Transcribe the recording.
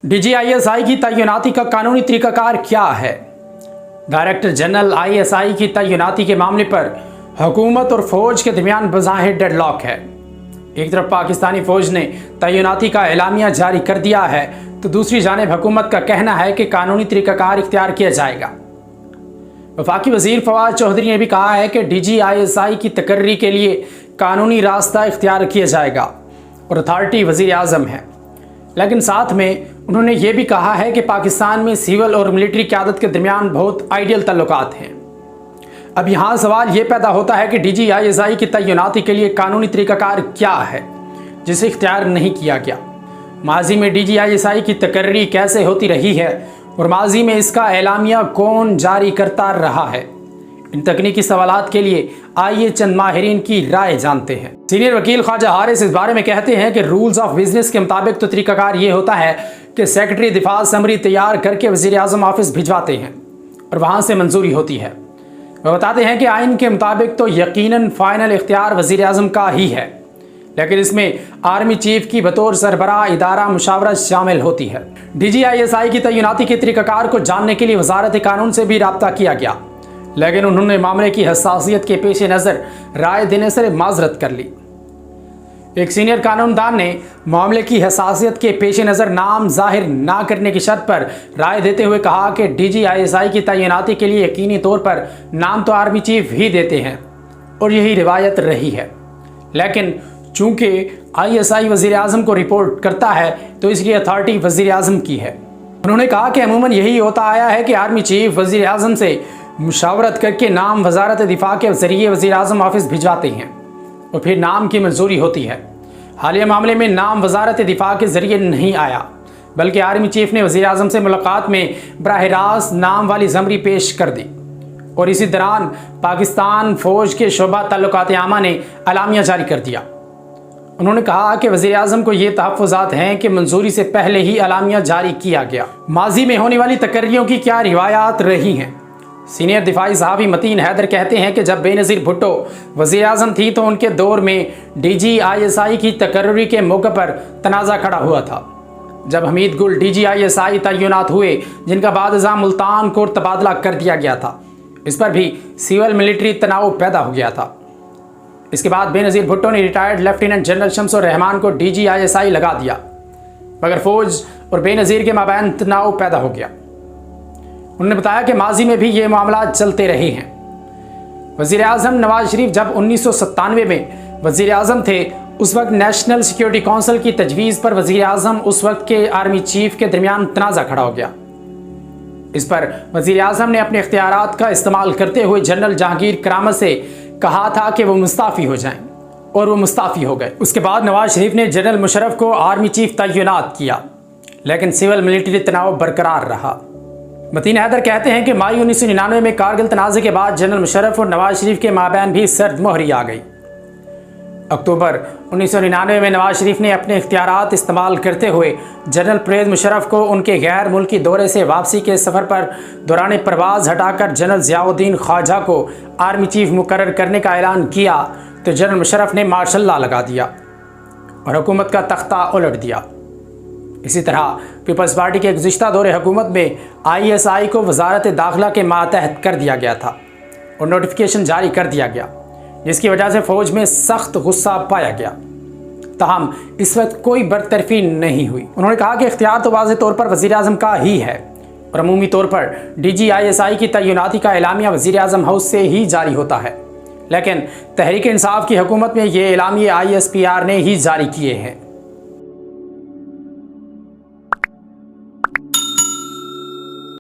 DGISI की तैनाती का कानूनी तरीकाकार क्या है? डायरेक्टर जनरल ISI की तैनाती के मामले पर हुकूमत और फौज के दरमियान बज़ाहिर डेडलॉक है। एक तरफ पाकिस्तानी फौज ने तैनाती का एलामिया जारी कर दिया है तो दूसरी जानिब हुकूमत का कहना है कि कानूनी तरीकाकार इख्तियार किया जाएगा। वफाकी वज़ीर फवाद चौधरी ने भी कहा है कि DGISI की तकर्री के लिए कानूनी रास्ता इख्तियार किया जाएगा और अथॉरिटी वज़ीर आज़म है, लेकिन साथ में उन्होंने ये भी कहा है कि पाकिस्तान में सिविल और मिलिट्री क़यादत के दरमियान बहुत आइडियल ताल्लुकात हैं। अब यहाँ सवाल ये पैदा होता है कि DGISI की तैनाती के लिए कानूनी तरीकाकार क्या है जिसे इख्तियार नहीं किया गया। माजी में DGISI की तकर्री कैसे होती रही है और माजी में इसका एलामिया कौन जारी करता रहा है, इन तकनीकी सवालात के लिए आइए चंद माहिरीन की राय जानते हैं। सीनियर वकील ख्वाजा हारिस इस बारे में कहते हैं कि रूल्स ऑफ बिजनेस के मुताबिक तो तरीकाकार ये होता है कि सेक्रेटरी दिफा समरी तैयार करके वज़ीर आज़म ऑफिस भिजवाते हैं और वहाँ से मंजूरी होती है। वह बताते हैं कि आइन के मुताबिक तो यकीनन फाइनल इख्तियार वज़ीर आज़म का ही है, लेकिन इसमें आर्मी चीफ की बतौर सरबराह इदारा मुशावरत शामिल होती है। DGISI की तैनाती के तरीकाकार को जानने के लिए वजारत कानून से भी रब्ता किया गया, लेकिन उन्होंने मामले की हसासियत के पेश नज़र राय देने से माजरत कर ली। एक सीनियर कानूनदान ने मामले की हसासियत के पेश नज़र नाम जाहिर ना करने की शर्त पर राय देते हुए कहा कि DGISI की तैनाती के लिए यकीनी तौर पर नाम तो आर्मी चीफ ही देते हैं और यही रिवायत रही है, लेकिन चूंकि ISI वज़ीर आज़म को रिपोर्ट करता है तो इसकी अथॉरिटी वज़ीर आज़म की है। उन्होंने कहा कि अमूमन यही होता आया है कि आर्मी चीफ वज़ीर आज़म से मुशावरत करके नाम वजारत दिफा के ज़रिए वज़ीर आज़म ऑफिस भिजवाते हैं और फिर नाम की मंजूरी होती है। हालिया मामले में नाम वजारत दिफा के ज़रिए नहीं आया, बल्कि आर्मी चीफ ने वज़ीर आज़म से मुलाकात में बराह रास्त नाम वाली ज़मरी पेश कर दी और इसी दौरान पाकिस्तान फ़ौज के शोबा ताल्लुकात आमा ने अलामिया जारी कर दिया। उन्होंने कहा कि वज़ीर आज़म को ये तहफ़्फ़ुज़ात हैं कि मंजूरी से पहले ही अलामिया जारी किया गया। माजी में होने वाली तकर्रियों की क्या रिवायात रही हैं? सीनियर दिफाई सहाफ़ी मतीन हैदर कहते हैं कि जब बेनज़ीर भुट्टो वज़ीर आज़म थी तो उनके दौर में DGISI की तकर्री के मौके पर तनाज़ा खड़ा हुआ था। जब हमीद गुल DGISI तैनात हुए, जिनका बाद मुल्तान को तबादला कर दिया गया था, इस पर भी सिविल मिलिट्री तनाव पैदा हो गया था। इसके बाद बेनज़ीर भुट्टो ने रिटायर्ड लेफ्टिनेंट जनरल शम्सुर रहमान को DGISI लगा दिया, मगर फ़ौज और बेनज़ीर के माबैन तनाव पैदा हो गया। उन्होंने बताया कि माजी में भी ये मामला चलते रहे हैं। वज़ीर आज़म नवाज शरीफ जब 1997 में वज़ीर आज़म थे, उस वक्त नेशनल सिक्योरिटी काउंसिल की तजवीज़ पर वज़ीर आज़म उस वक्त के आर्मी चीफ के दरमियान तनाज़ा खड़ा हो गया। इस पर वज़ीर आज़म ने अपने इख्तियारात का इस्तेमाल करते हुए जनरल जहांगीर करामत से कहा था कि वो मुस्ताफ़ी हो जाएं, और वो मुस्ताफ़ी हो गए। उसके बाद नवाज शरीफ ने जनरल मुशर्रफ को आर्मी चीफ तैनात किया, लेकिन सिविल मिलिट्री तनाव बरकरार रहा। मतीन हैदर कहते हैं कि मई 1999 में कारगिल तनाज़े के बाद जनरल मुशर्रफ और नवाज शरीफ के माबैन भी सर्द मोहरी आ गई। अक्टूबर 1999 में नवाज शरीफ ने अपने इख्तियारात इस्तेमाल करते हुए जनरल परवेज़ मुशर्रफ को उनके गैर मुल्की दौरे से वापसी के सफ़र पर दौरान परवाज़ हटाकर जनरल ज़ियाउद्दीन ख्वाजा को आर्मी चीफ मुकर्रर करने का ऐलान किया तो जनरल मुशर्रफ ने मार्शल लॉ लगा दिया और हुकूमत का तख्ता उलट दिया। इसी तरह पीपल्स पार्टी के गुज़िश्ता दौरे हुकूमत में ISI को वजारत दाखिला के मातहत कर दिया गया था और नोटिफिकेशन जारी कर दिया गया, जिसकी वजह से फ़ौज में सख्त गुस्सा पाया गया। ताहम इस वक्त कोई बरतरफी नहीं हुई। उन्होंने कहा कि इख्तियार तो वाज़ेह तौर पर वज़ीर आज़म का ही है और अमूमी तौर पर DGISI की तैनाती का एलामिया वज़ीर आज़म हाउस से ही जारी होता है, लेकिन तहरीक इंसाफ की हुकूमत में ये एलामिया ISPR ने ही जारी किए हैं।